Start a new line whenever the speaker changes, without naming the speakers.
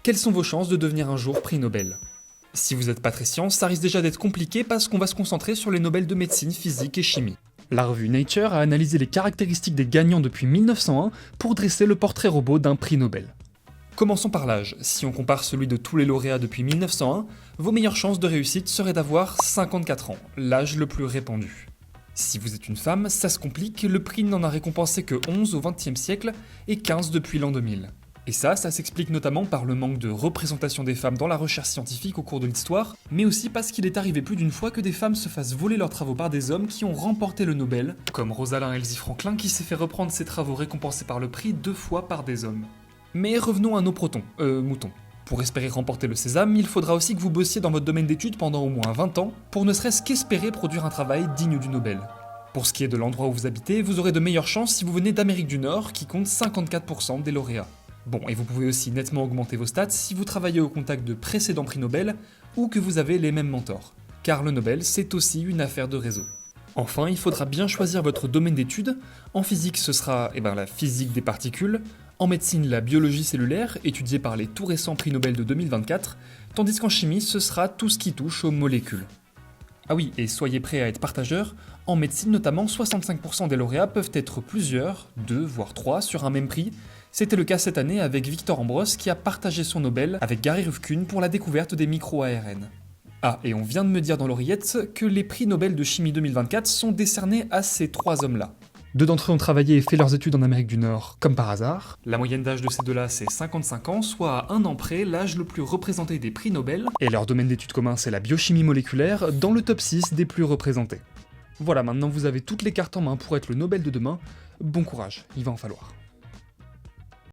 Quelles sont vos chances de devenir un jour prix Nobel? Si vous n'êtes pas très science, ça risque déjà d'être compliqué parce qu'on va se concentrer sur les Nobel de médecine, physique et chimie. La revue Nature a analysé les caractéristiques des gagnants depuis 1901 pour dresser le portrait robot d'un prix Nobel. Commençons par l'âge. Si on compare celui de tous les lauréats depuis 1901, vos meilleures chances de réussite seraient d'avoir 54 ans, l'âge le plus répandu. Si vous êtes une femme, ça se complique, le prix n'en a récompensé que 11 au XXe siècle et 15 depuis l'an 2000. Et ça s'explique notamment par le manque de représentation des femmes dans la recherche scientifique au cours de l'histoire, mais aussi parce qu'il est arrivé plus d'une fois que des femmes se fassent voler leurs travaux par des hommes qui ont remporté le Nobel, comme Rosalind Elsie Franklin qui s'est fait reprendre ses travaux récompensés par le prix 2 fois par des hommes. Mais revenons à nos moutons. Pour espérer remporter le sésame, il faudra aussi que vous bossiez dans votre domaine d'études pendant au moins 20 ans, pour ne serait-ce qu'espérer produire un travail digne du Nobel. Pour ce qui est de l'endroit où vous habitez, vous aurez de meilleures chances si vous venez d'Amérique du Nord, qui compte 54% des lauréats. Bon, et vous pouvez aussi nettement augmenter vos stats si vous travaillez au contact de précédents prix Nobel ou que vous avez les mêmes mentors. Car le Nobel, c'est aussi une affaire de réseau. Enfin, il faudra bien choisir votre domaine d'études. En physique, ce sera la physique des particules. En médecine, la biologie cellulaire, étudiée par les tout récents prix Nobel de 2024. Tandis qu'en chimie, ce sera tout ce qui touche aux molécules. Ah oui, et soyez prêts à être partageurs. En médecine notamment, 65% des lauréats peuvent être plusieurs, 2 voire 3 sur un même prix. C'était le cas cette année avec Victor Ambros qui a partagé son Nobel avec Gary Ruvkun pour la découverte des micro-ARN. Ah, et on vient de me dire dans l'oreillette que les prix Nobel de chimie 2024 sont décernés à ces 3 hommes-là. 2 d'entre eux ont travaillé et fait leurs études en Amérique du Nord, comme par hasard. La moyenne d'âge de ces deux-là, c'est 55 ans, soit à 1 an près l'âge le plus représenté des prix Nobel. Et leur domaine d'études commun, c'est la biochimie moléculaire, dans le top 6 des plus représentés. Voilà, maintenant vous avez toutes les cartes en main pour être le Nobel de demain. Bon courage, il va en falloir.